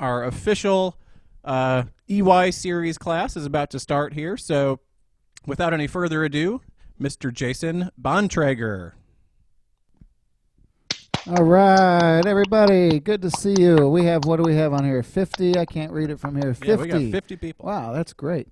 Our official EY Series class is about to start here, so without any further ado, Mr. Jason Bontrager. All right, everybody, good to see you. We have, what do we have on here? 50? I can't read it from here. 50. Yeah, we got 50 people. Wow, that's great.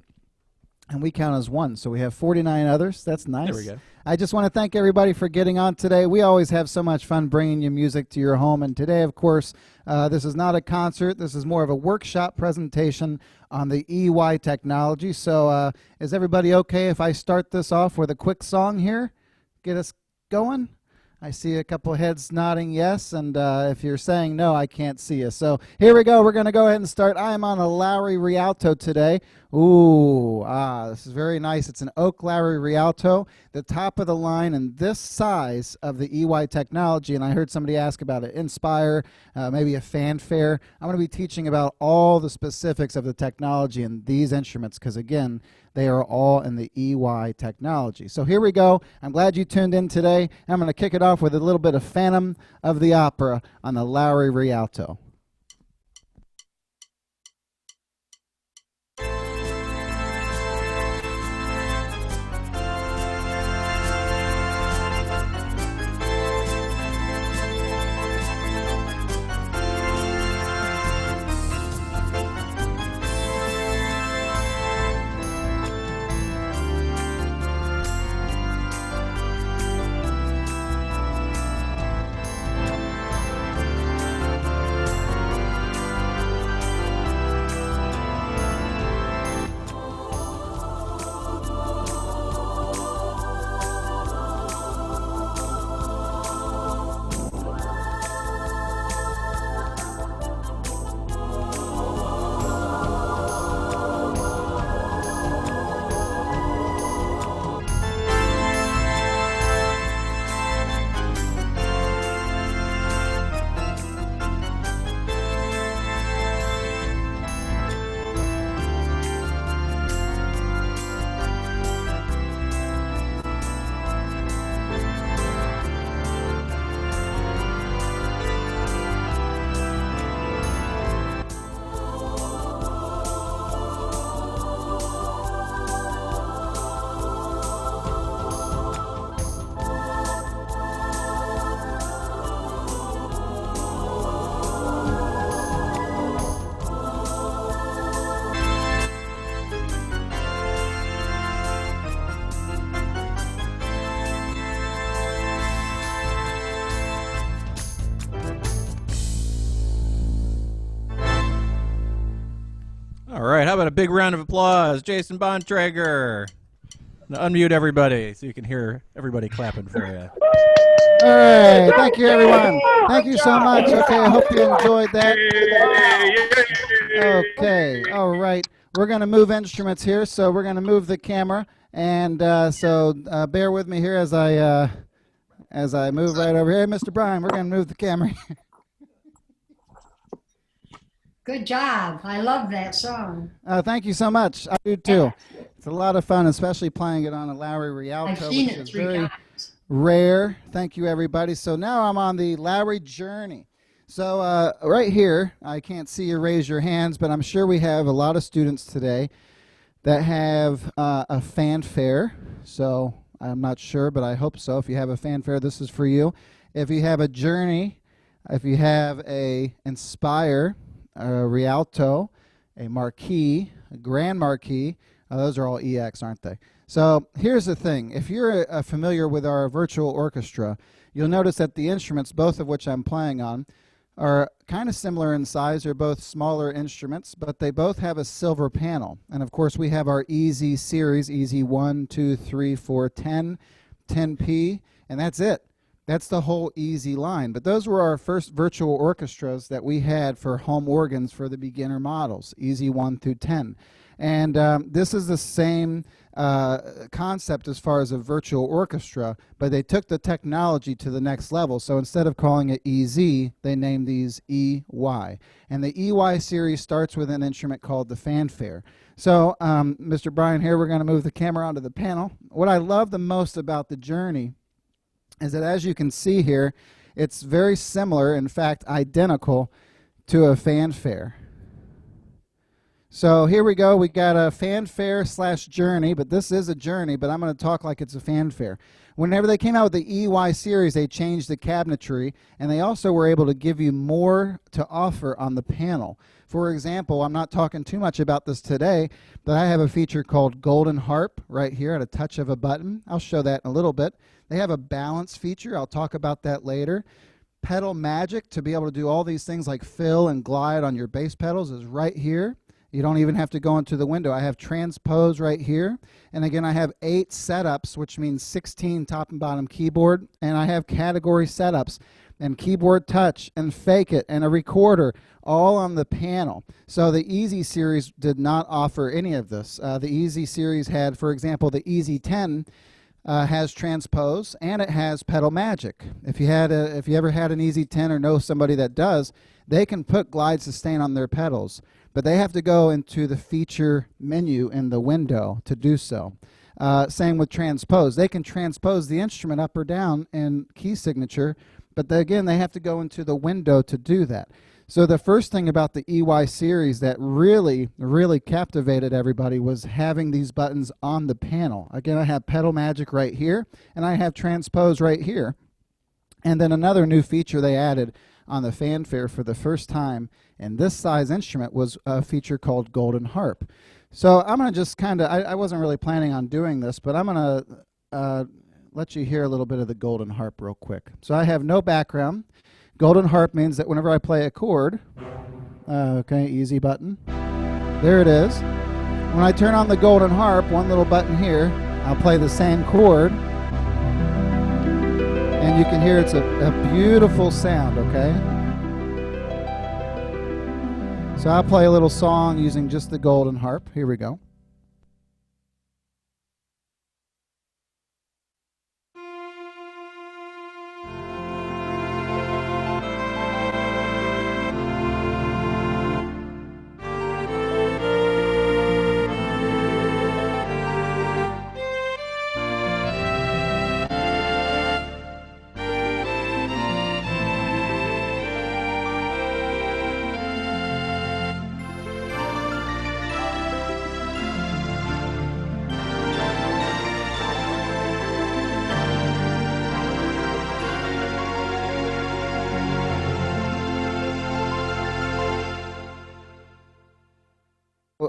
And we count as one, so we have 49 others. That's nice. There we go. I just want to thank everybody for getting on today. We always have so much fun bringing you music to your home, and today, of course, this is not a concert. This is more of a workshop presentation on the EY technology. So is everybody okay if I start this off with a quick song here? Get us going? I see a couple heads nodding yes, and if you're saying no, I can't see you. So here we go. We're going to go ahead and start. I am on a Lowrey Rialto today. Ooh, this is very nice. It's an oak Lowrey Rialto, the top of the line and this size of the EY technology. And I heard somebody ask about an Inspire, maybe a Fanfare. I'm going to be teaching about all the specifics of the technology in these instruments because, again, they are all in the EY technology. So here we go. I'm glad you tuned in today. I'm going to kick it off with a little bit of Phantom of the Opera on the Lowrey Rialto. All right, how about a big round of applause? Jason Bontrager. Now unmute everybody so you can hear everybody clapping for you. All right, thank you, everyone. Thank you so much. Okay, I hope you enjoyed that. Okay, all right. We're going to move instruments here, so we're going to move the camera, and so bear with me here as I move right over here. Hey, Mr. Brian, we're going to move the camera. Good job. I love that song. Thank you so much. I do too. It's a lot of fun, especially playing it on a Lowrey Rialto, I've seen which it is 3 very times. rare. Thank you, everybody. So now I'm on the Lowrey Journey. So right here, I can't see you raise your hands, but I'm sure we have a lot of students today that have a Fanfare. So I'm not sure, but I hope so. If you have a Fanfare, this is for you. If you have a Journey, if you have a Inspire, a Rialto, a Marquis, a Grand Marquis, those are all EX, aren't they? So here's the thing. If you're familiar with our virtual orchestra, you'll notice that the instruments, both of which I'm playing on, are kind of similar in size. They're both smaller instruments, but they both have a silver panel. And of course, we have our EY Series, EY 1, 2, 3, 4, 10, 10P, and that's it. That's the whole EY line. But those were our first virtual orchestras that we had for home organs for the beginner models, EY 1 through 10. And this is the same concept as far as a virtual orchestra, but they took the technology to the next level. So instead of calling it EZ, they named these EY. And the EY series starts with an instrument called the Fanfare. So Mr. Brian, here we're going to move the camera onto the panel. What I love the most about the Journey is that, as you can see here, it's very similar, in fact identical, to a Fanfare. So here we go. We got a fanfare slash journey, but this is a journey, but I'm going to talk like it's a fanfare. Whenever they came out with the EY series, they changed the cabinetry, and they also were able to give you more to offer on the panel. For example, I'm not talking too much about this today, but I have a feature called Golden Harp right here at a touch of a button. I'll show that in a little bit. They have a balance feature. I'll talk about that later. Pedal Magic, to be able to do all these things like fill and glide on your bass pedals, is right here. You don't even have to go into the window. I have transpose right here. And again, I have 8 setups, which means 16 top and bottom keyboard. And I have category setups and keyboard touch and fake it and a recorder all on the panel. So the Easy series did not offer any of this. The Easy series had, for example, the Easy 10 has transpose and it has pedal magic. If you ever had an Easy 10 or know somebody that does, they can put glide sustain on their pedals, but they have to go into the feature menu in the window to do so. Same with transpose. They can transpose the instrument up or down in key signature, but again, they have to go into the window to do that. So the first thing about the EY series that really, really captivated everybody was having these buttons on the panel. Again, I have pedal magic right here, and I have transpose right here. And then another new feature they added on the Fanfare for the first time in this size instrument was a feature called Golden Harp. So I'm going to just kind of, I wasn't really planning on doing this, but I'm going to let you hear a little bit of the Golden Harp real quick. So I have no background. Golden Harp means that whenever I play a chord, okay, easy button, there it is. When I turn on the Golden Harp, one little button here, I'll play the same chord, and you can hear it's a beautiful sound, okay? So I'll play a little song using just the Golden Harp. Here we go.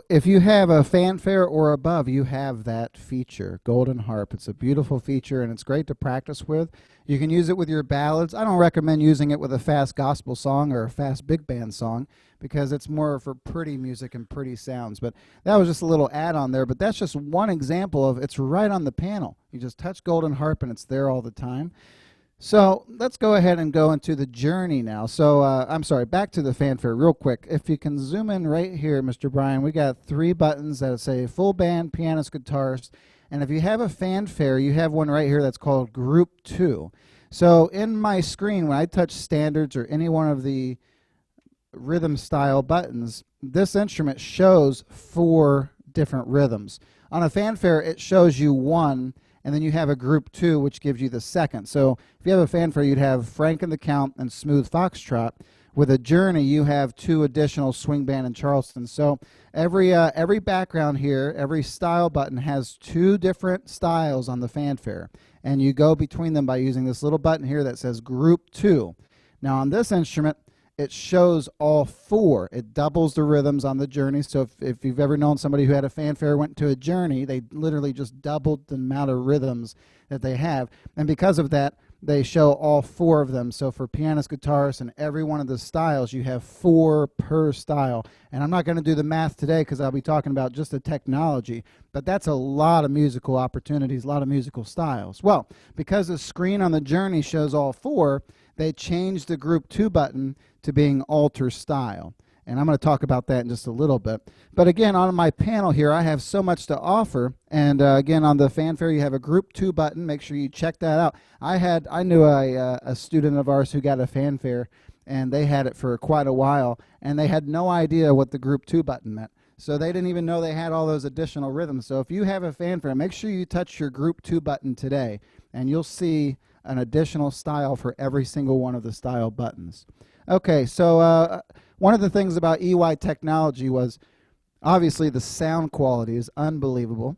If you have a Fanfare or above, you have that feature, Golden Harp. It's a beautiful feature, and it's great to practice with. You can use it with your ballads. I don't recommend using it with a fast gospel song or a fast big band song because it's more for pretty music and pretty sounds. But that was just a little add-on there, but that's just one example of it's right on the panel. You just touch Golden Harp, and it's there all the time. So let's go ahead and go into the journey now. So I'm sorry, back to the Fanfare real quick. If you can zoom in right here, Mr. Brian, we got 3 buttons that say full band, pianist, guitarist. And if you have a Fanfare, you have one right here that's called Group 2. So in my screen, when I touch standards or any one of the rhythm style buttons, this instrument shows 4 different rhythms. On a Fanfare, it shows you 1, and then you have a Group 2, which gives you the second. So if you have a Fanfare, you'd have Frank and the Count and Smooth Foxtrot. With a Journey, you have 2 additional Swing Band and Charleston. So every background here, every style button has 2 different styles on the Fanfare. And you go between them by using this little button here that says Group 2. Now on this instrument, it shows all 4. It doubles the rhythms on the Journey. So if you've ever known somebody who had a Fanfare, went to a Journey, they literally just doubled the amount of rhythms that they have. And because of that, they show all 4 of them. So for pianist, guitarist, and every one of the styles, you have 4 per style. And I'm not going to do the math today because I'll be talking about just the technology, but that's a lot of musical opportunities, a lot of musical styles. Well, because the screen on the Journey shows all 4, they changed the Group 2 button to being alter style. And I'm going to talk about that in just a little bit. But again, on my panel here, I have so much to offer. And again, on the Fanfare, you have a Group 2 button. Make sure you check that out. I knew a student of ours who got a Fanfare, and they had it for quite a while, and they had no idea what the Group 2 button meant. So they didn't even know they had all those additional rhythms. So if you have a Fanfare, make sure you touch your Group 2 button today, and you'll see an additional style for every single one of the style buttons. Okay, so one of the things about EY technology was Obviously, the sound quality is unbelievable.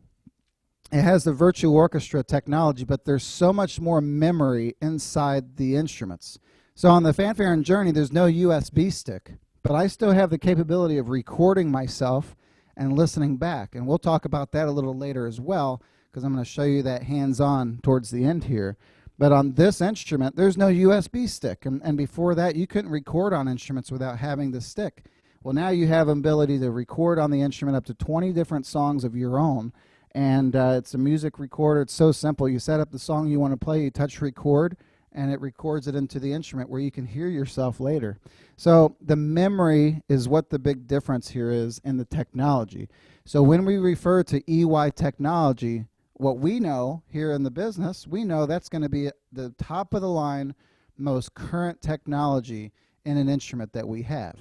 It has the virtual orchestra technology, but there's so much more memory inside the instruments. So on the Fanfare and Journey, there's no USB stick, but I still have the capability of recording myself and listening back. And we'll talk about that a little later as well, because I'm going to show you that hands-on towards the end here. But on this instrument, there's no USB stick. And before that, you couldn't record on instruments without having the stick. Well, now you have an ability to record on the instrument up to 20 different songs of your own. And it's a music recorder. It's so simple. You set up the song you want to play, you touch record, and it records it into the instrument where you can hear yourself later. So the memory is what the big difference here is in the technology. So when we refer to EY technology, what we know here in the business, we know that's going to be the top of the line, most current technology in an instrument that we have.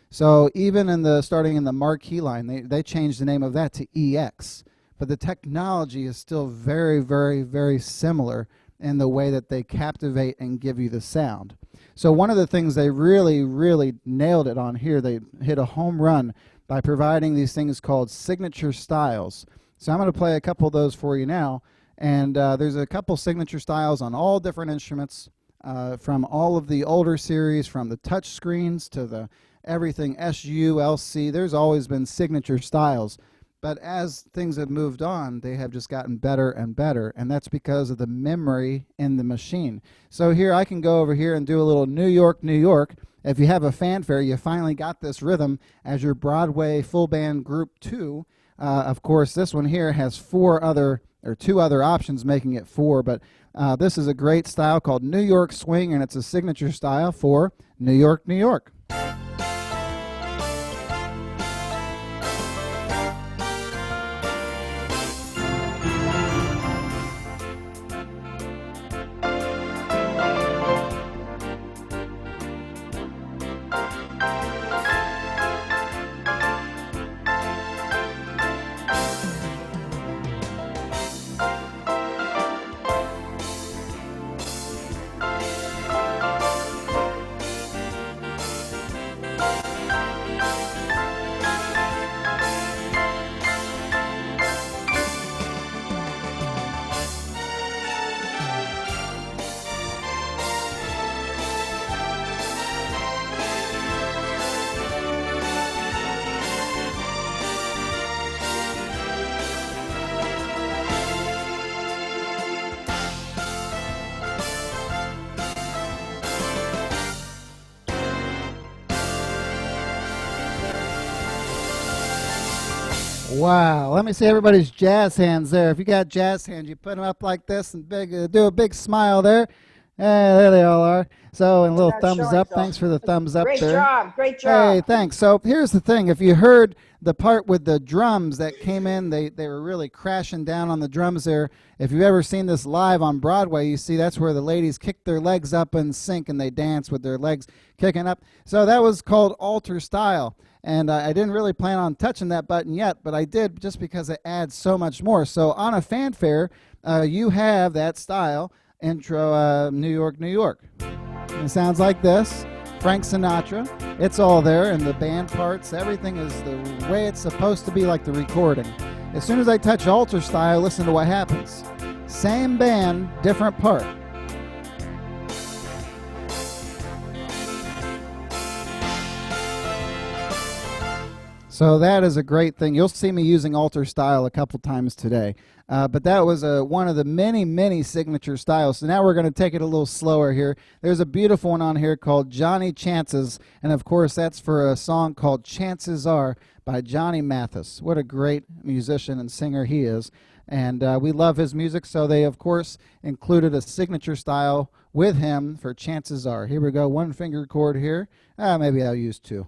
So even in the starting in the marquee line, they changed the name of that to EX. But the technology is still very, very, very similar in the way that they captivate and give you the sound. So one of the things they really, really nailed it on here, they hit a home run by providing these things called signature styles. So I'm going to play a couple of those for you now. And there's a couple signature styles on all different instruments, from all of the older series, from the touch screens to the everything SU, LC. There's always been signature styles. But as things have moved on, they have just gotten better and better, and that's because of the memory in the machine. So here I can go over here and do a little New York, New York. If you have a fanfare, you finally got this rhythm as your Broadway full band group 2. Of course, this one here has two other options, making it 4, but this is a great style called New York Swing, and it's a signature style for New York, New York. Wow, let me see everybody's jazz hands there. If you got jazz hands, you put them up like this and do a big smile there. There they all are. So, and a little thumbs up. Thanks for the thumbs up there. Great job, great job. Hey, thanks. So here's the thing. If you heard the part with the drums that came in, they were really crashing down on the drums there. If you've ever seen this live on Broadway, you see that's where the ladies kick their legs up in sync and they dance with their legs kicking up. So that was called alter style. And I didn't really plan on touching that button yet, but I did just because it adds so much more. So on a fanfare, you have that style, intro, New York, New York. It sounds like this. Frank Sinatra. It's all there, and the band parts, everything is the way it's supposed to be, like the recording. As soon as I touch alter style, listen to what happens. Same band, different part. So that is a great thing. You'll see me using alter style a couple times today. But that was one of the many, many signature styles. So now we're going to take it a little slower here. There's a beautiful one on here called Johnny Chances. And of course, that's for a song called Chances Are by Johnny Mathis. What a great musician and singer he is. And we love his music. So they, of course, included a signature style with him for Chances Are. Here we go. One finger chord here. Maybe I'll use two.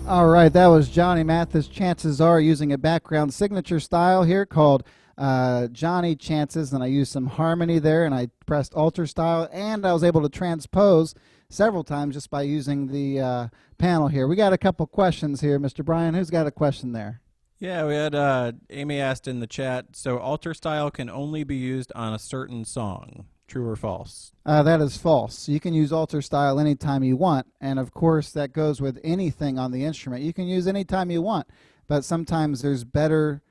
All right, that was Johnny Mathis. Chances are using a background signature style here called Johnny Chances, and I used some harmony there, and I pressed alter style, and I was able to transpose several times just by using the panel here. We got a couple questions here, Mr. Brian. Who's got a question there? Yeah, we had Amy asked in the chat, so alter style can only be used on a certain song. True or false? That is false. You can use alter style anytime you want, and of course that goes with anything on the instrument. You can use anytime you want, but sometimes there's better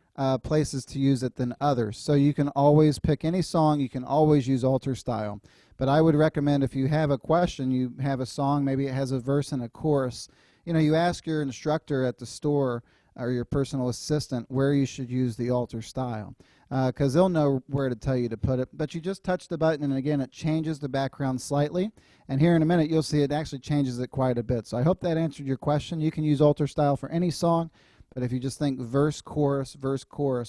places to use it than others. So you can always pick any song, you can always use alter style. But I would recommend if you have a question, you have a song, maybe it has a verse and a chorus, you ask your instructor at the store or your personal assistant where you should use the alter style, because they'll know where to tell you to put it. But you just touch the button, and again, it changes the background slightly. And here in a minute, you'll see it actually changes it quite a bit. So I hope that answered your question. You can use alter style for any song, but if you just think verse, chorus,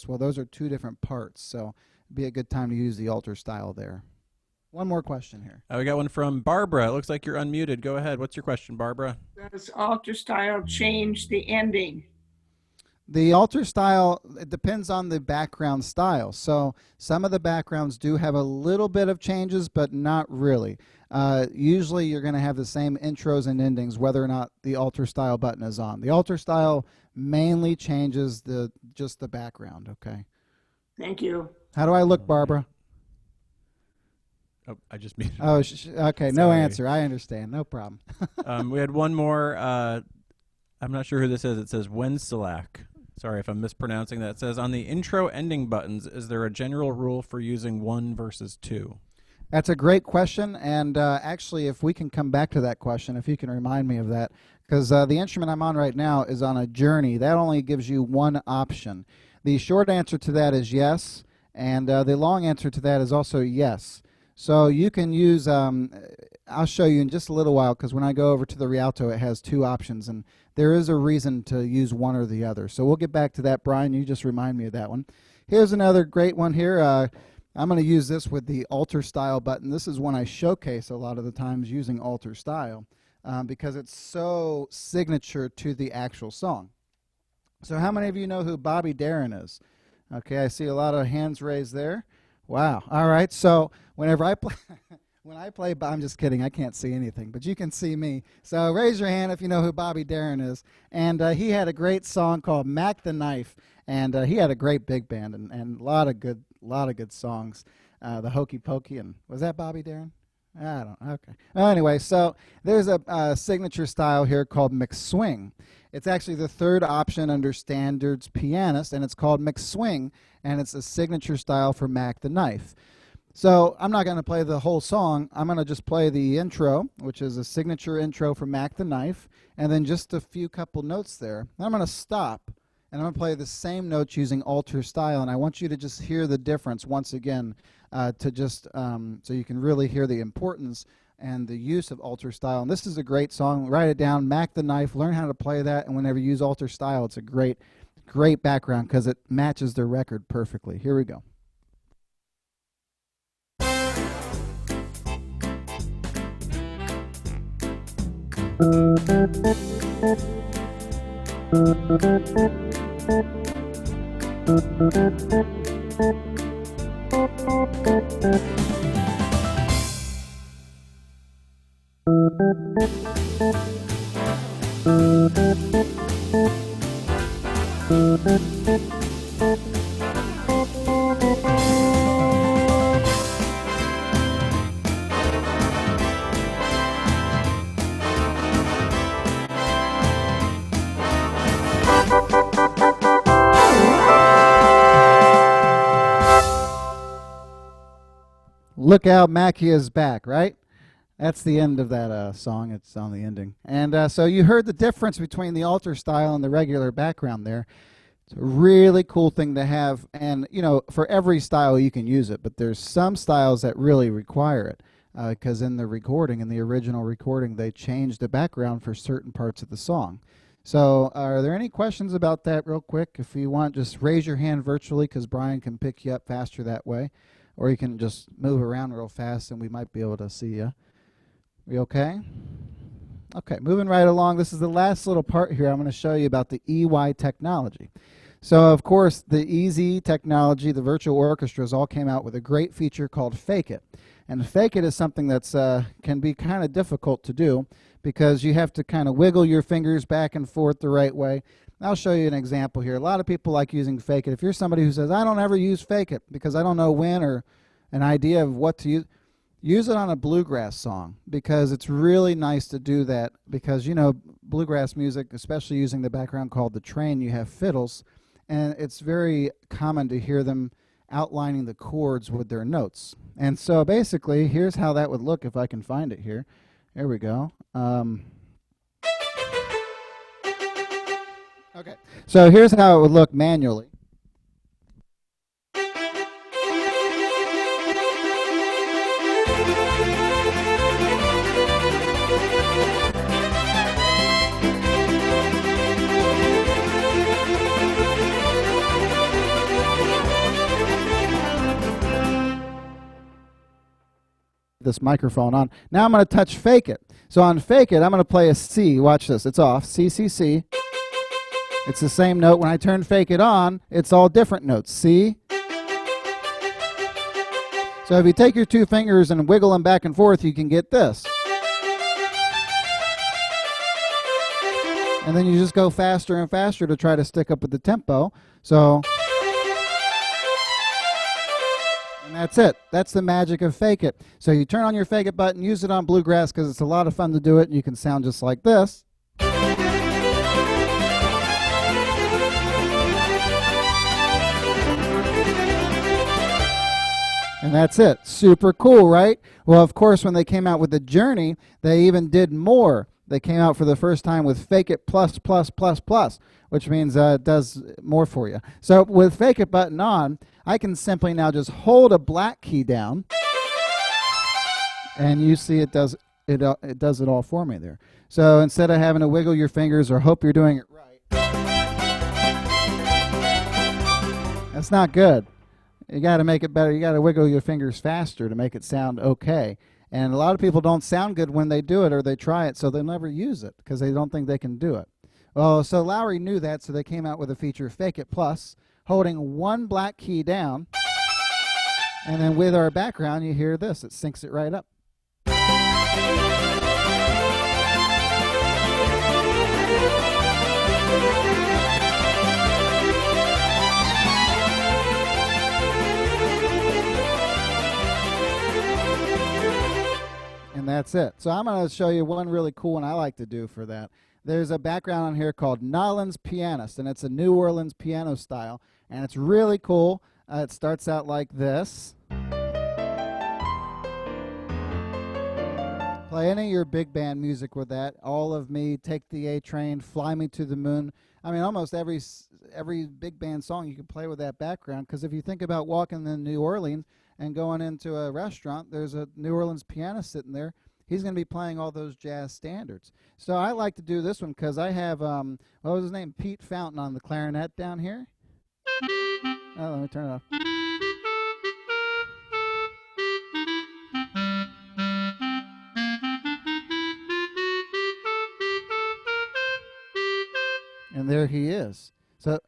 well, those are two different parts. So it'd be a good time to use the alter style there. One more question here. We got one from Barbara. It looks like you're unmuted. Go ahead. What's your question, Barbara? Does alter style change the ending? The alter style, it depends on the background style. So some of the backgrounds do have a little bit of changes, but not really. Usually you're going to have the same intros and endings whether or not the alter style button is on. The alter style mainly changes just the background, okay? Thank you. How do I look, Barbara? Oh, I just muted. Oh, okay, no Sorry. answer. I understand. No problem. We had one more. I'm not sure who this is. It says Wenselak. Sorry if I'm mispronouncing that. It says, on the intro ending buttons, is there a general rule for using 1 versus 2? That's a great question, and actually, if we can come back to that question, if you can remind me of that, because the instrument I'm on right now is on a Journey. That only gives you one option. The short answer to that is yes, and the long answer to that is also yes. So you can use, I'll show you in just a little while, because when I go over to the Rialto, it has two options, and there is a reason to use one or the other. So we'll get back to that, Brian. You just remind me of that one. Here's another great one here. I'm going to use this with the alter style button. This is one I showcase a lot of the times using alter style because it's so signature to the actual song. So how many of you know who Bobby Darin is? Okay, I see a lot of hands raised there. Wow. All right. So whenever I play, I'm just kidding. I can't see anything, but you can see me. So raise your hand if you know who Bobby Darin is. And he had a great song called "Mac the Knife," and he had a great big band and a lot of good songs. The Hokey Pokey, and was that Bobby Darin? I don't know. Okay. Well, anyway, so there's a signature style here called McSwing. It's actually the third option under Standards Pianist, and it's called McSwing, and it's a signature style for Mac the Knife. So I'm not going to play the whole song. I'm going to just play the intro, which is a signature intro for Mac the Knife, and then just a few couple notes there. Then I'm going to stop, and I'm going to play the same notes using alter style, and I want you to just hear the difference once again to just so you can really hear the importance and the use of alter style. And this is a great song. Write it down, Mac the Knife. Learn how to play that, and whenever you use alter style, it's a great background because it matches the record perfectly. Here we go. Look out, Mackie is back, right? That's the end of that song. It's on the ending. And so you heard the difference between the alter style and the regular background there. It's a really cool thing to have. And, for every style you can use it, but there's some styles that really require it because in the original recording, they changed the background for certain parts of the song. So are there any questions about that real quick? If you want, just raise your hand virtually because Brian can pick you up faster that way. Or you can just move around real fast and we might be able to see you. We okay? Okay, moving right along. This is the last little part here. I'm going to show you about the EY technology. So, of course, the EZ technology, the virtual orchestras, all came out with a great feature called Fake It. And Fake It is something that's can be kind of difficult to do because you have to kind of wiggle your fingers back and forth the right way. I'll show you an example here. A lot of people like using Fake It. If you're somebody who says, I don't ever use Fake It because I don't know when or an idea of what to use, use it on a bluegrass song because it's really nice to do that because, you know, bluegrass music, especially using the background called the train, you have fiddles, and it's very common to hear them outlining the chords with their notes. And so basically, here's how that would look if I can find it here. There we go. Okay, so here's how it would look manually. This microphone on. Now I'm going to touch Fake It. So on Fake It, I'm going to play a C. Watch this. It's off. C, C, C. It's the same note. When I turn Fake It on, it's all different notes. C. So if you take your two fingers and wiggle them back and forth, you can get this. And then you just go faster and faster to try to stick up with the tempo. So, and that's it. That's the magic of Fake It. So you turn on your Fake It button, use it on bluegrass because it's a lot of fun to do it. You can sound just like this. And that's it. Super cool, right? Well, of course, when they came out with the Journey, they even did more. They came out for the first time with Fake It plus, plus, plus, plus, which means it does more for you. So with Fake It button on, I can simply now just hold a black key down, and you see it does it all for me there. So instead of having to wiggle your fingers or hope you're doing it right, that's not good. You got to make it better. You got to wiggle your fingers faster to make it sound okay. And a lot of people don't sound good when they do it or they try it, so they'll never use it because they don't think they can do it. Well, so Lowrey knew that, so they came out with a feature, Fake It Plus, holding one black key down, and then with our background, you hear this. It syncs it right up. And that's it. So I'm going to show you one really cool one I like to do for that. There's a background on here called Nolan's Pianist, and it's a New Orleans piano style, and it's really cool. It starts out like this. Play any of your big band music with that. All of Me, Take the A Train, Fly Me to the Moon. I mean, almost every big band song you can play with that background, because if you think about walking in New Orleans and going into a restaurant, there's a New Orleans pianist sitting there. He's going to be playing all those jazz standards. So I like to do this one because I have, what was his name? Pete Fountain on the clarinet down here. Oh, let me turn it off. And there he is. So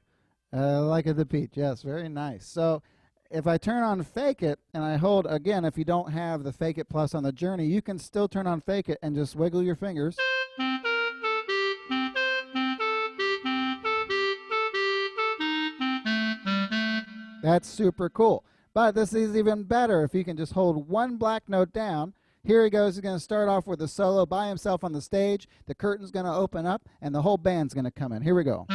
like at the Pete. Yes, very nice. So if I turn on Fake It and I hold, again, if you don't have the Fake It Plus on the Journey, you can still turn on Fake It and just wiggle your fingers. That's super cool. But this is even better if you can just hold one black note down. Here he goes. He's going to start off with a solo by himself on the stage. The curtain's going to open up, and the whole band's going to come in. Here we go.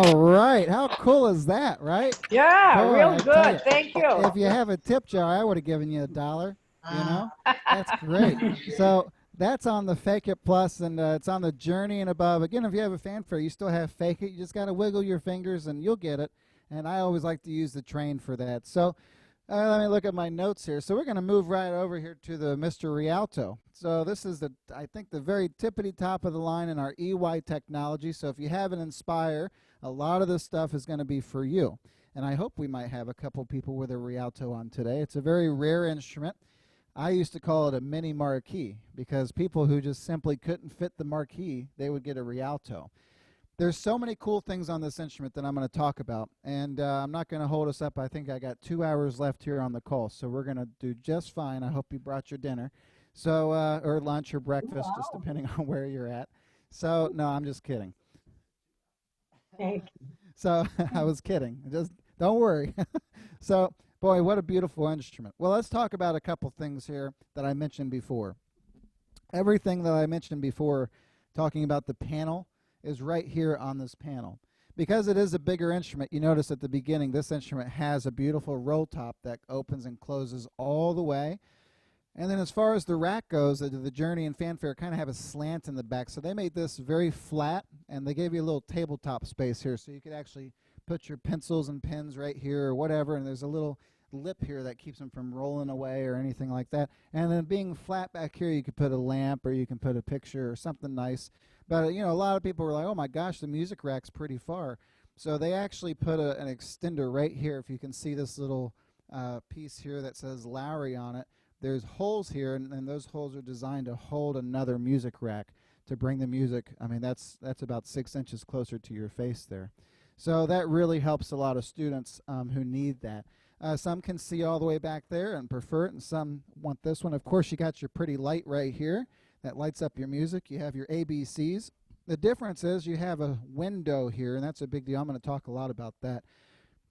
All right. How cool is that, right? Yeah, Boy, real I tell you, good. Thank you. if you have a tip jar, I would have given you $1. You know, that's great. So that's on the Fake It Plus, and it's on the Journey and above. Again, if you have a Fanfare, you still have Fake It. You just got to wiggle your fingers, and you'll get it. And I always like to use the train for that. So let me look at my notes here. So we're going to move right over here to the Mr. Rialto. So this is I think the very tippity top of the line in our EY technology. So if you have an Inspire, a lot of this stuff is going to be for you. And I hope we might have a couple people with a Rialto on today. It's a very rare instrument. I used to call it a mini marquee because people who just simply couldn't fit the marquee, they would get a Rialto. There's so many cool things on this instrument that I'm going to talk about, and I'm not going to hold us up. I think I got 2 hours left here on the call, so we're going to do just fine. I hope you brought your dinner, so or lunch or breakfast, just depending on where you're at. So no, I'm just kidding. Thank you. So I was kidding. Just don't worry. So boy, what a beautiful instrument. Well, let's talk about a couple things here that I mentioned before. Everything that I mentioned before, talking about the panel, is right here on this panel. Because it is a bigger instrument, you notice at the beginning this instrument has a beautiful roll top that opens and closes all the way. And then as far as the rack goes, the Journey and Fanfare kind of have a slant in the back. So they made this very flat, and they gave you a little tabletop space here so you could actually put your pencils and pens right here or whatever, and there's a little lip here that keeps them from rolling away or anything like that. And then being flat back here, you could put a lamp or you can put a picture or something nice. But a lot of people were like, oh my gosh, the music rack's pretty far. So they actually put an extender right here. If you can see this little piece here that says Lowrey on it, there's holes here, and those holes are designed to hold another music rack to bring the music. I mean, that's about 6 inches closer to your face there. So that really helps a lot of students who need that. Some can see all the way back there and prefer it, and some want this one. Of course, you got your pretty light right here that lights up your music. You have your ABCs. The difference is you have a window here, and that's a big deal. I'm going to talk a lot about that.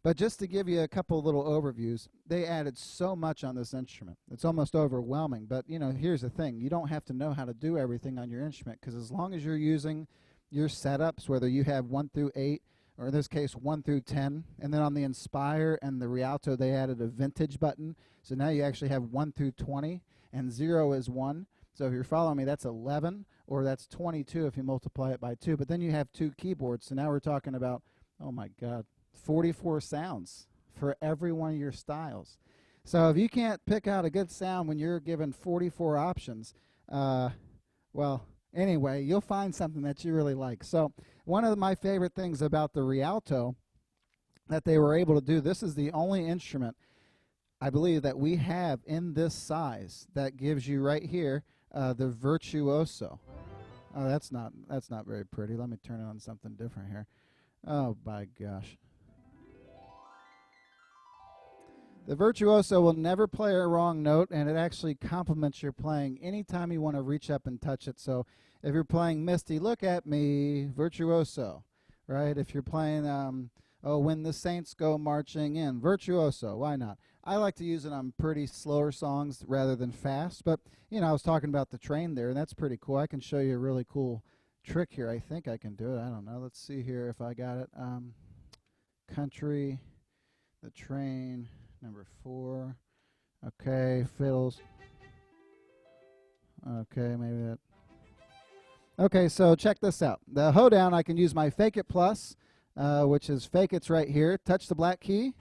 But just to give you a couple little overviews, they added so much on this instrument. It's almost overwhelming. But, here's the thing. You don't have to know how to do everything on your instrument, because as long as you're using your setups, whether you have 1 through 8, or in this case 1 through 10, and then on the Inspire and the Rialto they added a vintage button, so now you actually have 1 through 20, and 0 is 1. So if you're following me, that's 11, or that's 22 if you multiply it by 2. But then you have 2 keyboards, so now we're talking about, oh my God, 44 sounds for every one of your styles. So if you can't pick out a good sound when you're given 44 options, well, anyway, you'll find something that you really like. So one of my favorite things about the Rialto that they were able to do, this is the only instrument I believe that we have in this size that gives you right here the virtuoso. Oh, that's not very pretty. Let me turn it on something different here. Oh my gosh. The virtuoso will never play a wrong note, and it actually complements your playing anytime you want to reach up and touch it. So if you're playing Misty, look at me, virtuoso, right? If you're playing, When the Saints Go Marching In, virtuoso, why not? I like to use it on pretty slower songs rather than fast, but, I was talking about the train there, and that's pretty cool. I can show you a really cool trick here. I think I can do it. I don't know. Let's see here if I got it. Country, the train. Number 4. Okay, fiddles. Okay, maybe that. Okay, so check this out. The hoedown, I can use my Fake It Plus, which is Fake It's right here. Touch the black key.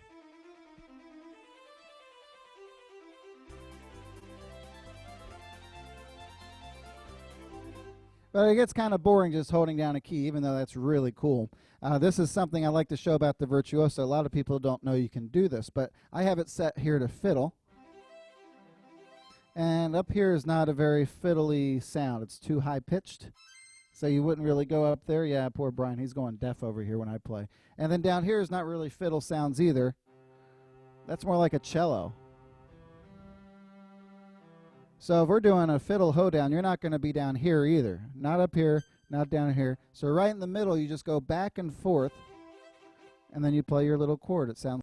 But it gets kind of boring just holding down a key, even though that's really cool. This is something I like to show about the virtuoso. A lot of people don't know you can do this, but I have it set here to fiddle. And up here is not a very fiddly sound. It's too high-pitched, so you wouldn't really go up there. Yeah, poor Brian. He's going deaf over here when I play. And then down here is not really fiddle sounds either. That's more like a cello. So if we're doing a fiddle hoedown, you're not going to be down here either. Not up here, not down here. So right in the middle, you just go back and forth, and then you play your little chord. It sounds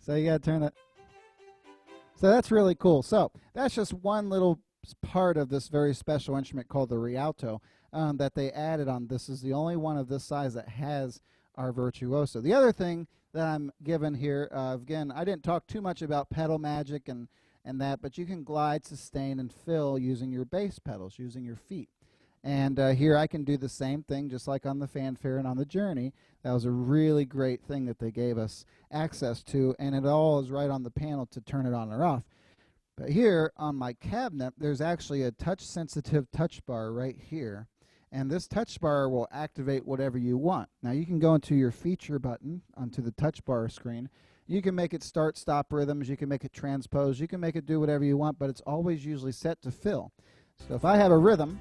So you got to turn it. So that's really cool. So that's just one little part of this very special instrument called the Rialto that they added on. This is the only one of this size that has our virtuoso. The other thing that I'm given here, again, I didn't talk too much about pedal magic and that, but you can glide, sustain, and fill using your bass pedals, using your feet. And here I can do the same thing just like on the Fanfare and on the Journey. That was a really great thing that they gave us access to, and it all is right on the panel to turn it on or off. But here on my cabinet, there's actually a touch-sensitive touch bar right here. And this touch bar will activate whatever you want. Now you can go into your feature button onto the touch bar screen. You can make it start, stop rhythms. You can make it transpose. You can make it do whatever you want, but it's always usually set to fill. So if I have a rhythm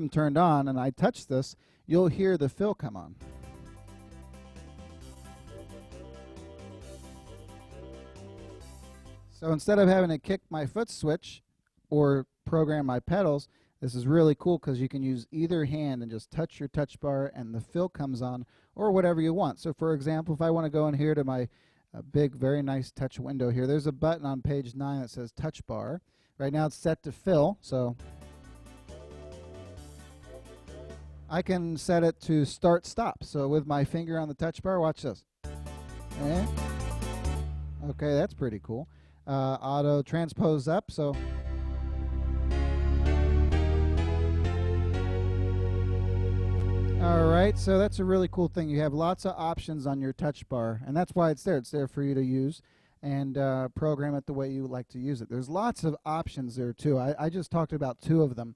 turned on and I touch this, you'll hear the fill come on. So instead of having to kick my foot switch or program my pedals, this is really cool because you can use either hand and just touch your touch bar and the fill comes on, or whatever you want. So for example, if I want to go in here to my big, very nice touch window here, there's a button on page 9 that says touch bar. Right now it's set to fill, so I can set it to start stop. So with my finger on the touch bar, watch this. Okay, that's pretty cool. Auto transpose up, so all right, so that's a really cool thing. You have lots of options on your touch bar, and that's why it's there. It's there for you to use and program it the way you like to use it. There's lots of options there too. I just talked about 2 of them,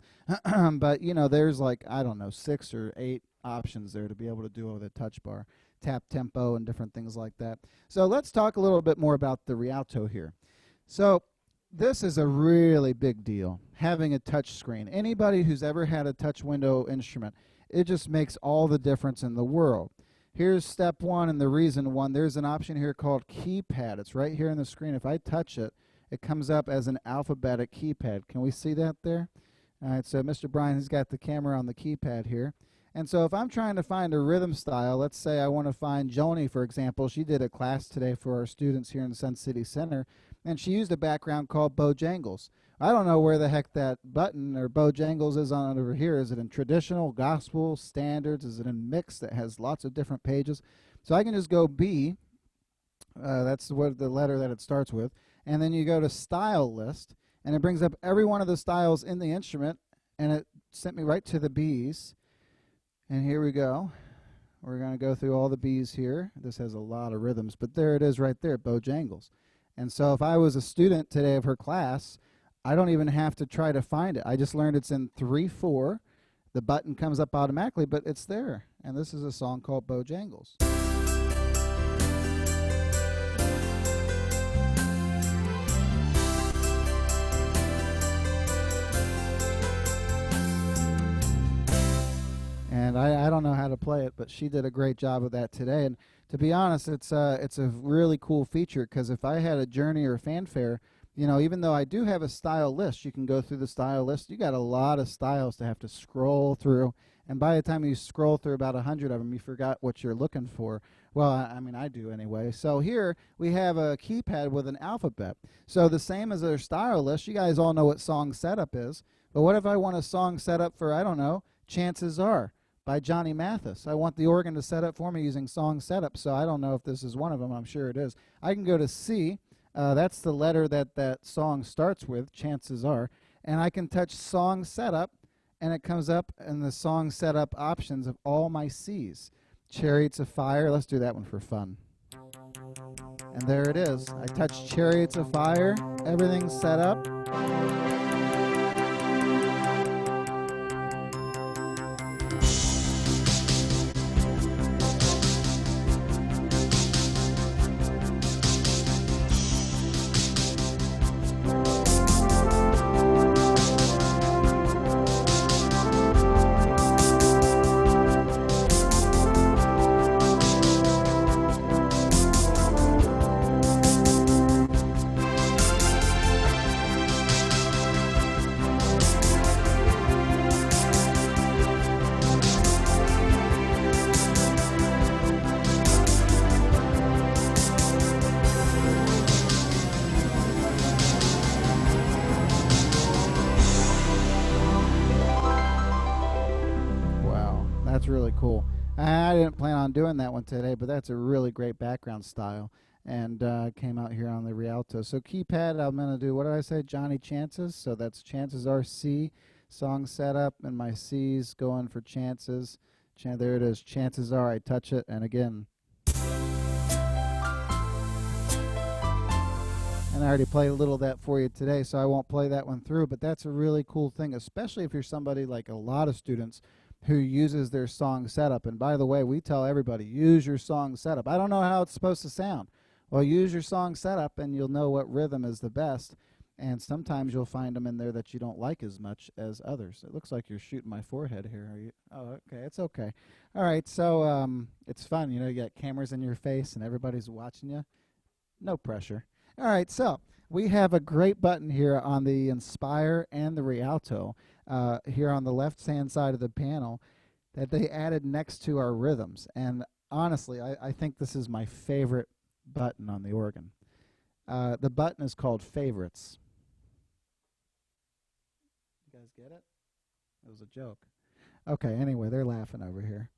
but you know, there's like, I don't know, 6 or 8 options there to be able to do with a touch bar, tap tempo and different things like that. So let's talk a little bit more about the Rialto here. So this is a really big deal, having a touch screen. Anybody who's ever had a touch window instrument, it just makes all the difference in the world. Here's step 1 and the reason 1. There's an option here called keypad. It's right here on the screen. If I touch it, it comes up as an alphabetic keypad. Can we see that there? All right, so Mr. Brian has got the camera on the keypad here. And so if I'm trying to find a rhythm style, let's say I want to find Joni, for example. She did a class today for our students here in Sun City Center, and she used a background called Bojangles. I don't know where the heck that button or Bojangles is on over here. Is it in traditional, gospel, standards? Is it in mix that has lots of different pages? So I can just go B. That's what the letter that it starts with. And then you go to style list, and it brings up every one of the styles in the instrument, and it sent me right to the Bs. And here we go. We're going to go through all the Bs here. This has a lot of rhythms, but there it is right there, Bojangles. And so if I was a student today of her class, I don't even have to try to find it. I just learned it's in 3/4. The button comes up automatically, but it's there. And this is a song called Bojangles. And I don't know how to play it, but she did a great job of that today. And to be honest, it's a really cool feature, because if I had a Journey or a Fanfare, you know, even though I do have a style list, you can go through the style list. You got a lot of styles to have to scroll through. And by the time you scroll through about 100 of them, you forgot what you're looking for. Well, I mean, I do anyway. So here we have a keypad with an alphabet. So the same as our style list, you guys all know what song setup is. But what if I want a song set up for, I don't know, Chances Are by Johnny Mathis? I want the organ to set up for me using song setup. So I don't know if this is one of them. I'm sure it is. I can go to C. That's the letter that that song starts with, Chances Are. And I can touch song setup, and it comes up in the song setup options of all my C's. Chariots of Fire. Let's do that one for fun. And there it is. I touch Chariots of Fire. Everything's set up. I didn't plan on doing that one today, but that's a really great background style, and came out here on the Rialto. So keypad, I'm going to do, what did I say, Johnny Chances? So that's chances are C, song setup, and my C's going for chances. There it is, chances are, I touch it, and again. And I already played a little of that for you today, so I won't play that one through, but that's a really cool thing, especially if you're somebody like a lot of students who uses their song setup. And by the way, we tell everybody, use your song setup. I don't know how it's supposed to sound. Well, use your song setup and you'll know what rhythm is the best. And sometimes you'll find them in there that you don't like as much as others. It looks like you're shooting my forehead here. Are you? Oh, okay. It's okay. All right. So it's fun. You know, you got cameras in your face and everybody's watching you. No pressure. All right. So we have a great button here on the Inspire and the Rialto here on the left-hand side of the panel that they added next to our rhythms. And honestly, I think this is my favorite button on the organ. The button is called Favorites. You guys get it? It was a joke. Okay, anyway, they're laughing over here.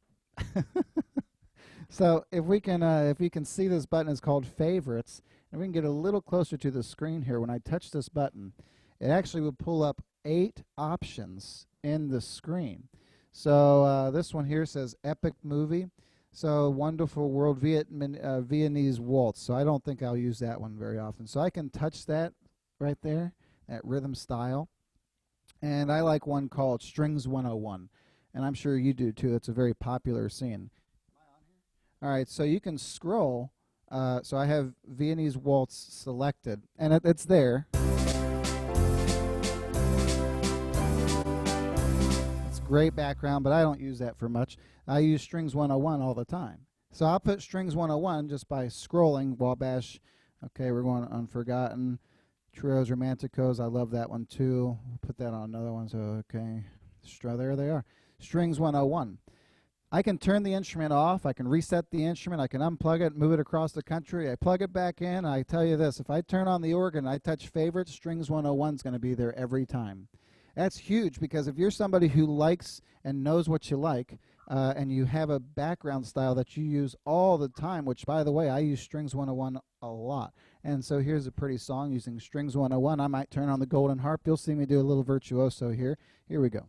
So if we can see, this button is called Favorites, and we can get a little closer to the screen here. When I touch this button, it actually will pull up 8 options in the screen. So this one here says Epic Movie. So Wonderful World Viennese Waltz. So I don't think I'll use that one very often. So I can touch that right there, that rhythm style. And I like one called Strings 101. And I'm sure you do too. It's a very popular scene. All right, so you can scroll. So I have Viennese Waltz selected, and it's there. It's great background, but I don't use that for much. I use Strings 101 all the time. So I'll put Strings 101 just by scrolling. Wabash, okay, we're going Unforgotten. Trios Romanticos, I love that one too. We'll put that on another one, so okay. There they are. Strings 101. I can turn the instrument off. I can reset the instrument. I can unplug it, move it across the country. I plug it back in. I tell you this, if I turn on the organ and I touch Favorites, Strings 101 is going to be there every time. That's huge, because if you're somebody who likes and knows what you like, and you have a background style that you use all the time, which, by the way, I use Strings 101 a lot. And so here's a pretty song using Strings 101. I might turn on the golden harp. You'll see me do a little virtuoso here. Here we go.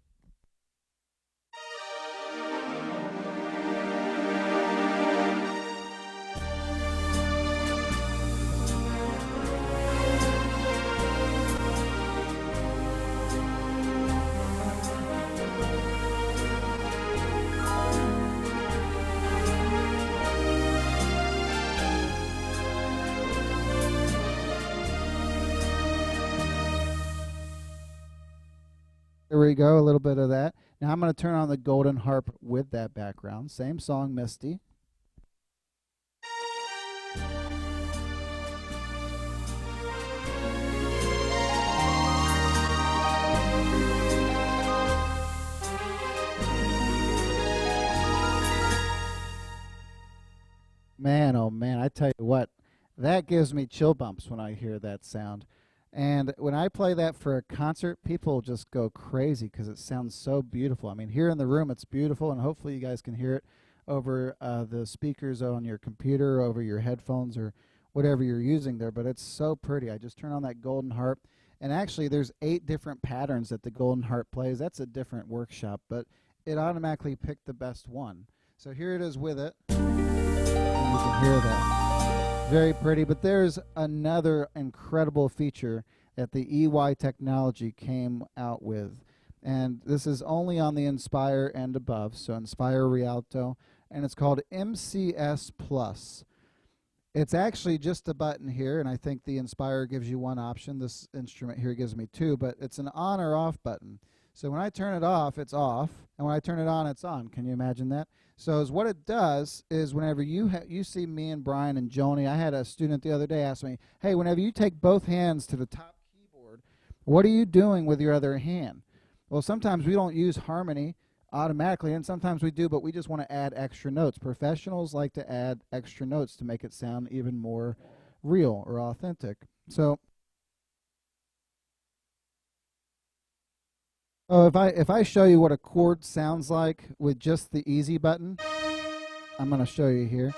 There we go, a little bit of that. Now I'm going to turn on the golden harp with that background. Same song, Misty. Man, oh man, I tell you what, that gives me chill bumps when I hear that sound. And when I play that for a concert, people just go crazy because it sounds so beautiful. I mean, here in the room, it's beautiful, and hopefully you guys can hear it over the speakers on your computer, over your headphones, or whatever you're using there. But it's so pretty. I just turn on that golden harp. And actually, there's 8 different patterns that the golden harp plays. That's a different workshop, but it automatically picked the best one. So here it is with it. And you can hear that. Very pretty, but there's another incredible feature that the EY technology came out with. And this is only on the Inspire and above, so Inspire Rialto, and it's called MCS Plus. It's actually just a button here, and I think the Inspire gives you one option. This instrument here gives me 2, but it's an on or off button. So when I turn it off, it's off, and when I turn it on, it's on. Can you imagine that? So what it does is whenever you see me and Brian and Joni, I had a student the other day ask me, hey, whenever you take both hands to the top keyboard, what are you doing with your other hand? Well, sometimes we don't use harmony automatically, and sometimes we do, but we just want to add extra notes. Professionals like to add extra notes to make it sound even more real or authentic. So if I show you what a chord sounds like with just the easy button, I'm going to show you here.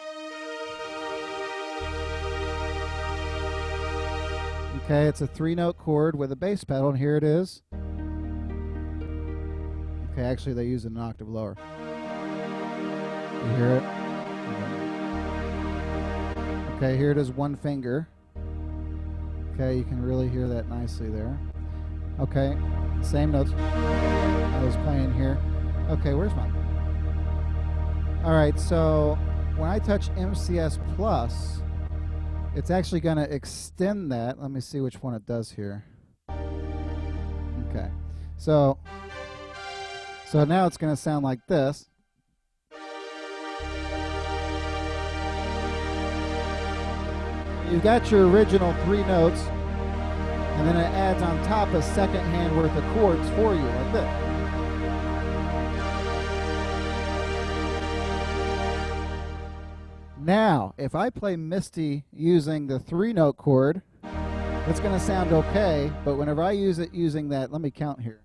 Okay, it's a 3-note chord with a bass pedal, and here it is. Okay, actually they use it an octave lower. You hear it? Okay, here it is, one finger. Okay, you can really hear that nicely there. Okay, same notes I was playing here. Okay, where's my... All right, so when I touch MCS plus, it's actually going to extend that. Let me see which one it does here. Okay, so now it's going to sound like this. You've got your original 3 notes, and then it adds on top a second hand worth of chords for you, like this. Now, if I play Misty using the 3-note chord, it's going to sound okay, but whenever I use it using that, let me count here.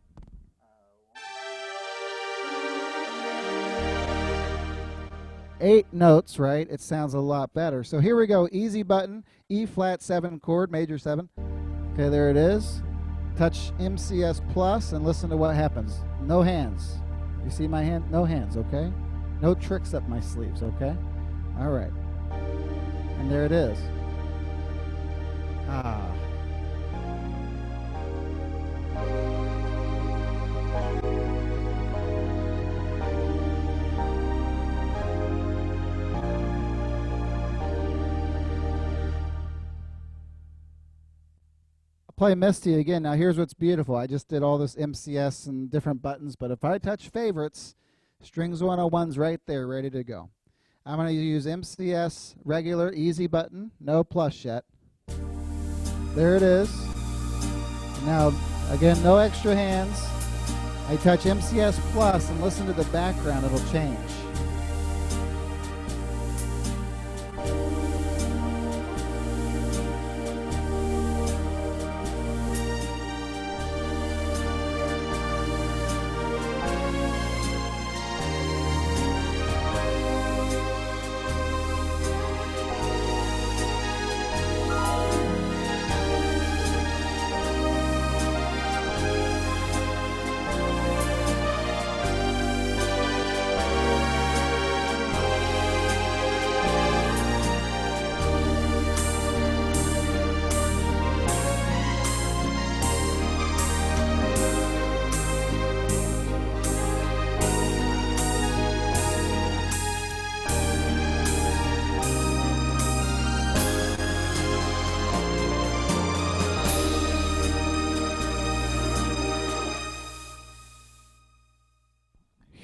8 notes, right? It sounds a lot better. So here we go. Easy button, E flat 7 chord, major 7. Okay, there it is. Touch MCS plus and listen to what happens. No hands. You see my hand? No hands, okay? No tricks up my sleeves, okay? All right. And there it is. Ah. Play Misty again. Now here's what's beautiful. I just did all this MCS and different buttons, but if I touch favorites, strings 101's right there, ready to go. I'm going to use MCS regular easy button, no plus yet. There it is. Now again, no extra hands. I touch MCS plus and listen to the background, it'll change.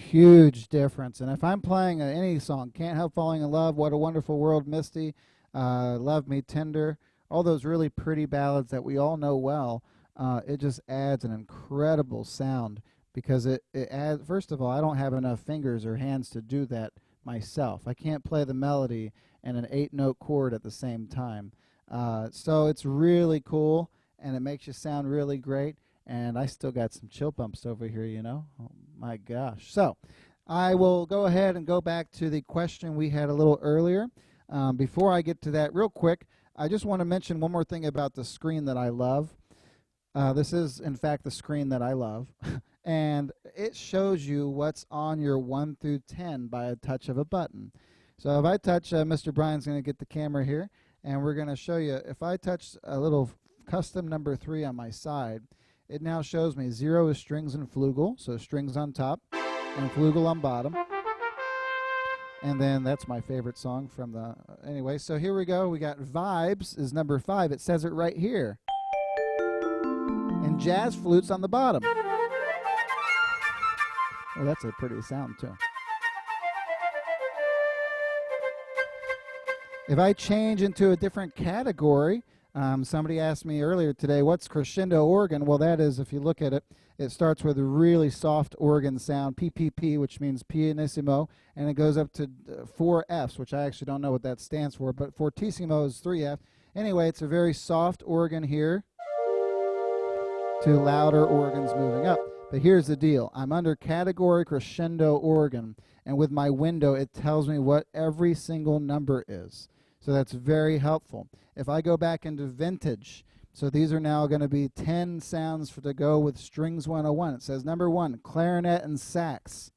Huge difference. And if I'm playing any song, Can't Help Falling in Love, What a Wonderful World, Misty, Love Me Tender, all those really pretty ballads that we all know well, it just adds an incredible sound because it adds, first of all, I don't have enough fingers or hands to do that myself. I can't play the melody and an 8-note chord at the same time. So it's really cool, and it makes you sound really great. And I still got some chill bumps over here, you know. Oh, my gosh. So I will go ahead and go back to the question we had a little earlier. Before I get to that, real quick, I just want to mention one more thing about the screen that I love. This is, in fact, the screen that I love. And it shows you what's on your 1 through 10 by a touch of a button. So if I touch, Mr. Brian's going to get the camera here, and we're going to show you, if I touch a little custom number 3 on my side, it now shows me 0 is strings and flugel, so strings on top and flugel on bottom. And then that's my favorite song from the, anyway, so here we go. We got Vibes is number 5. It says it right here. And jazz flutes on the bottom. Oh, that's a pretty sound too. If I change into a different category, somebody asked me earlier today, what's crescendo organ? Well, that is, if you look at it, it starts with a really soft organ sound, PPP, which means pianissimo, and it goes up to 4 Fs, which I actually don't know what that stands for, but fortissimo is 3 F. Anyway, it's a very soft organ here to louder organs moving up. But here's the deal. I'm under category crescendo organ, and with my window, it tells me what every single number is. So that's very helpful. If I go back into vintage, so these are now going to be 10 sounds to go with Strings 101. It says number 1, clarinet and sax.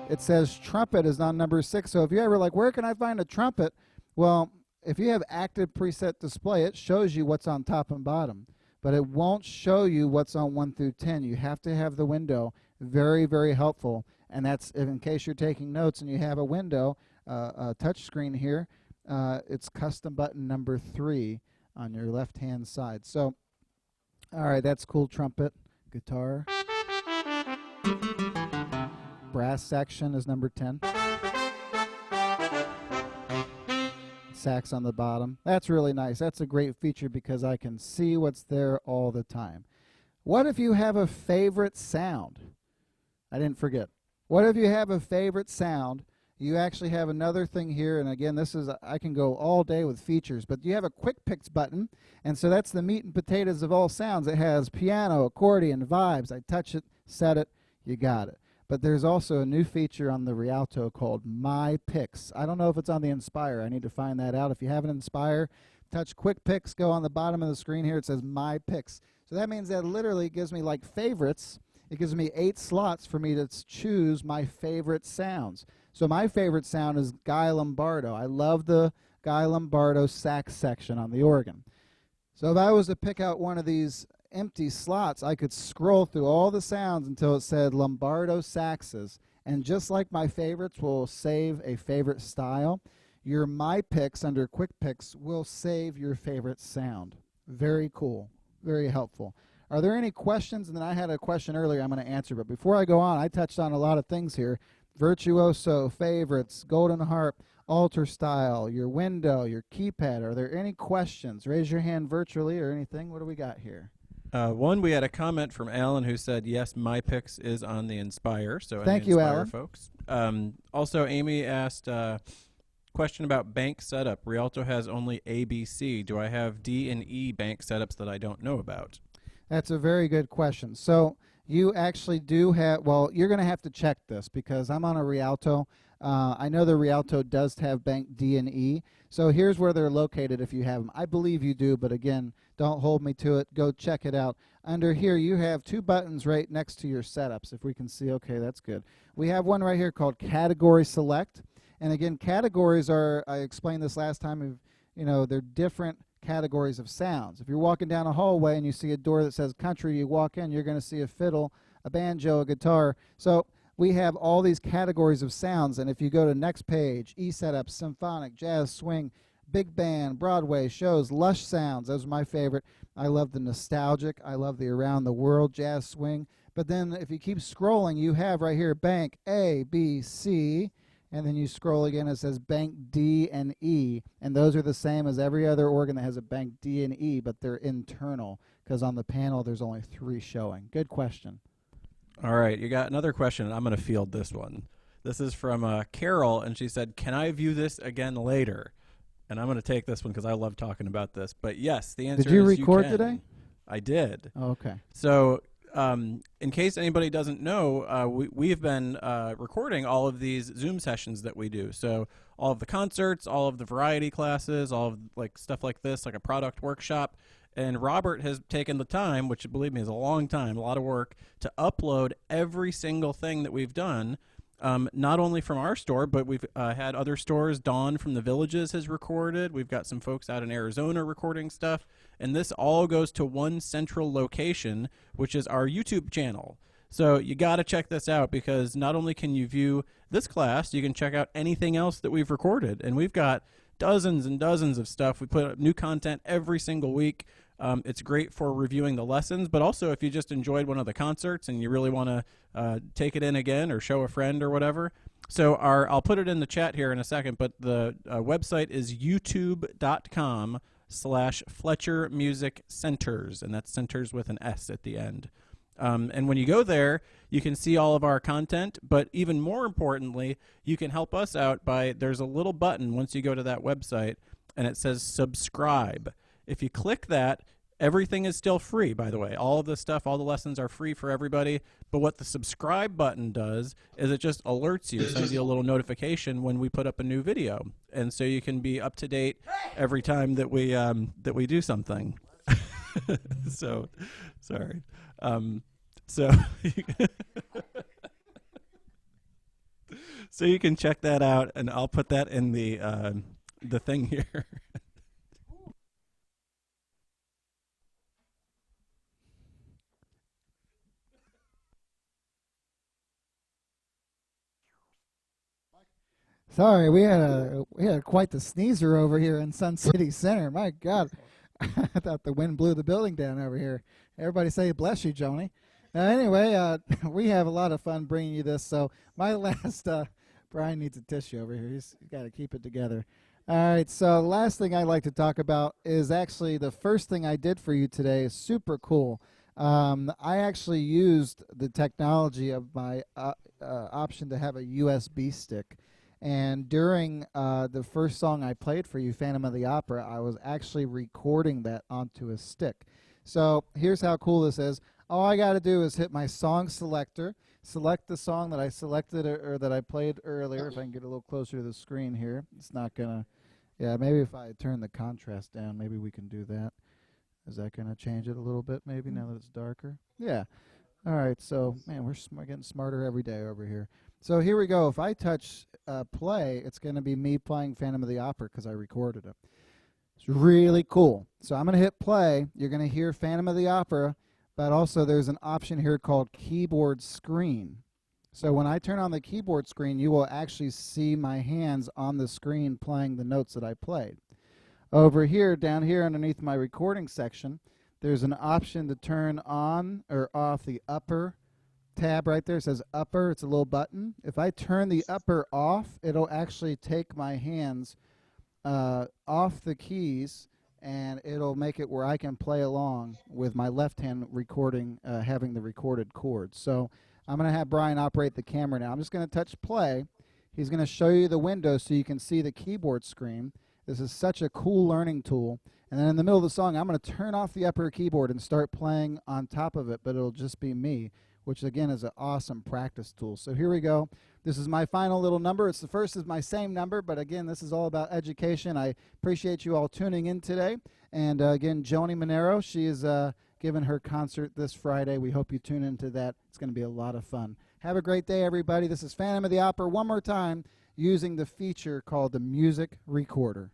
It says trumpet is on number 6. So if you're ever like, where can I find a trumpet? Well, if you have active preset display, it shows you what's on top and bottom. But it won't show you what's on 1 through 10. You have to have the window. Very, very helpful. And that's in case you're taking notes and you have a window, a touch screen here, it's custom button number 3 on your left-hand side. So, all right, that's cool. Trumpet, guitar. Brass section is number 10. Sax on the bottom. That's really nice. That's a great feature because I can see what's there all the time. What if you have a favorite sound? I didn't forget. What if you have a favorite sound? You actually have another thing here, and again, this is, I can go all day with features, but you have a quick picks button, and so that's the meat and potatoes of all sounds. It has piano, accordion, vibes. I touch it, set it, you got it. But there's also a new feature on the Rialto called My Picks. I don't know if it's on the Inspire. I need to find that out. If you have an Inspire, touch Quick Picks, go on the bottom of the screen here. It says My Picks. So that means that literally gives me like favorites. It gives me 8 slots for me to choose my favorite sounds. So my favorite sound is Guy Lombardo. I love the Guy Lombardo sax section on the organ. So if I was to pick out one of these empty slots, I could scroll through all the sounds until it said Lombardo saxes. And just like my favorites will save a favorite style, your My Picks under Quick Picks will save your favorite sound. Very cool. Very helpful. Are there any questions? And then I had a question earlier I'm going to answer, but before I go on, I touched on a lot of things here. Virtuoso, favorites, golden harp, altar style, your window, your keypad. Are there any questions? Raise your hand virtually or anything. What do we got here? One, we had a comment from Alan who said, yes, My Picks is on the Inspire. So Thank any you, Inspire Alan. folks. Also, Amy asked question about bank setup. Rialto has only ABC. Do I have D and E bank setups that I don't know about? That's a very good question. So you actually do have, well, you're going to have to check this because I'm on a Rialto. I know the Rialto does have bank D and E. So here's where they're located if you have them. I believe you do, but again, don't hold me to it. Go check it out. Under here, you have 2 buttons right next to your setups. If we can see, okay, that's good. We have one right here called Category Select. And again, categories are, I explained this last time, they're different categories of sounds. If you're walking down a hallway and you see a door that says country, you walk in, you're going to see a fiddle, a banjo, a guitar. So we have all these categories of sounds, and if you go to next page, E-setup, symphonic, jazz, swing, big band, Broadway, shows, lush sounds, those are my favorite. I love the nostalgic, I love the around the world, jazz, swing. But then if you keep scrolling, you have right here bank A, B, C, and then you scroll again, it says bank D and E, and those are the same as every other organ that has a bank D and E, but they're internal, because on the panel there's only 3 showing. Good question. All right, you got another question, and I'm going to field this one. This is from Carol, and she said, can I view this again later? And I'm going to take this one because I love talking about this. But yes, the answer is Did you record can. today? I did. Oh, okay. So in case anybody doesn't know, we've been recording all of these Zoom sessions that we do. So all of the concerts, all of the variety classes, all of like stuff like this, like a product workshop. And Robert has taken the time, which believe me is a long time, a lot of work, to upload every single thing that we've done, not only from our store, but we've had other stores. Dawn from the Villages has recorded. We've got some folks out in Arizona recording stuff. And this all goes to one central location, which is our YouTube channel. So you got to check this out because not only can you view this class, you can check out anything else that we've recorded. And we've got dozens and dozens of stuff. We put up new content every single week. It's great for reviewing the lessons, but also if you just enjoyed one of the concerts and you really want to take it in again or show a friend or whatever. So I'll put it in the chat here in a second, but the website is youtube.com/Fletcher Music Centers, and that's centers with an S at the end. And when you go there, you can see all of our content, but even more importantly, you can help us out by, there's a little button once you go to that website, and it says subscribe. If you click that, Everything is still free, by the way. All of this stuff, all the lessons are free for everybody. But what the subscribe button does is it just alerts you, sends you a little notification when we put up a new video, and so you can be up to date every time that we do something. So, sorry. So, so you can check that out, and I'll put that in the thing here. Sorry, we had quite the sneezer over here in Sun City Center. My God, I thought the wind blew the building down over here. Everybody say bless you, Joni. Anyway, we have a lot of fun bringing you this. So my last, Brian needs a tissue over here. He's got to keep it together. All right, so the last thing I'd like to talk about is actually the first thing I did for you today is super cool. I actually used the technology of my option to have a USB stick. And during the first song I played for you, Phantom of the Opera, I was actually recording that onto a stick. So here's how cool this is. All I got to do is hit my song selector, select the song that I selected or that I played earlier. If I can get a little closer to the screen here. It's not going to, yeah, maybe if I turn the contrast down, maybe we can do that. Is that going to change it a little bit maybe now that it's darker? Yeah. All right, so, man, we're getting smarter every day over here. So here we go. If I touch play, it's going to be me playing Phantom of the Opera because I recorded it. It's really cool. So I'm going to hit play. You're going to hear Phantom of the Opera, but also there's an option here called keyboard screen. So when I turn on the keyboard screen, you will actually see my hands on the screen playing the notes that I played. Over here, down here underneath my recording section, there's an option to turn on or off the upper tab right there. It says upper. It's a little button. If I turn the upper off, it'll actually take my hands off the keys, and it'll make it where I can play along with my left hand recording, having the recorded chords. So I'm going to have Brian operate the camera now. I'm just going to touch play. He's going to show you the window so you can see the keyboard screen. This is such a cool learning tool. And then in the middle of the song, I'm going to turn off the upper keyboard and start playing on top of it, but it'll just be me, which again is an awesome practice tool. So here we go. This is my final little number. It's the first is my same number, but again, this is all about education. I appreciate you all tuning in today. And again, Joni Monero, she is giving her concert this Friday. We hope you tune into that. It's going to be a lot of fun. Have a great day, everybody. This is Phantom of the Opera one more time using the feature called the Music Recorder.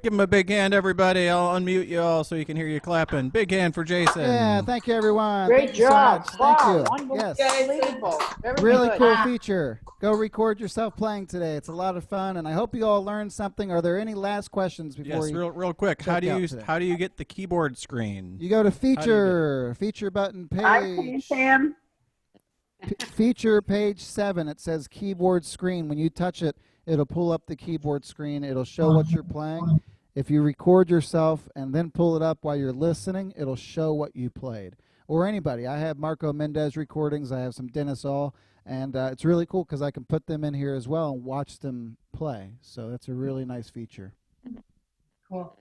Give him a big hand, everybody. I'll unmute you all so you can hear you clapping. Big hand for Jason. Yeah, thank you, everyone. Great Thank you so job. much. Wow, Thank you. Yes. unbelievable. Very Really good. cool feature. Go record yourself playing today. It's a lot of fun, and I hope you all learned something. Are there any last questions before Yes, you real quick. How check out do today? you get the keyboard screen? You go to How do you feature, feature button I see page, Sam. feature page 7. It says keyboard screen. When you touch it, it'll pull up the keyboard screen. It'll show what you're playing. If you record yourself and then pull it up while you're listening, it'll show what you played. Or anybody. I have Marco Mendez recordings. I have some Dennis All. And it's really cool because I can put them in here as well and watch them play. So that's a really nice feature. Cool.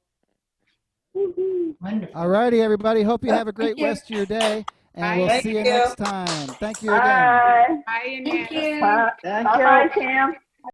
Wonderful. All righty, everybody. Hope you have a great Thank you. rest of your day. And we'll Thank see you you. next time. Thank you again. Bye. Thank you. Bye, Sam.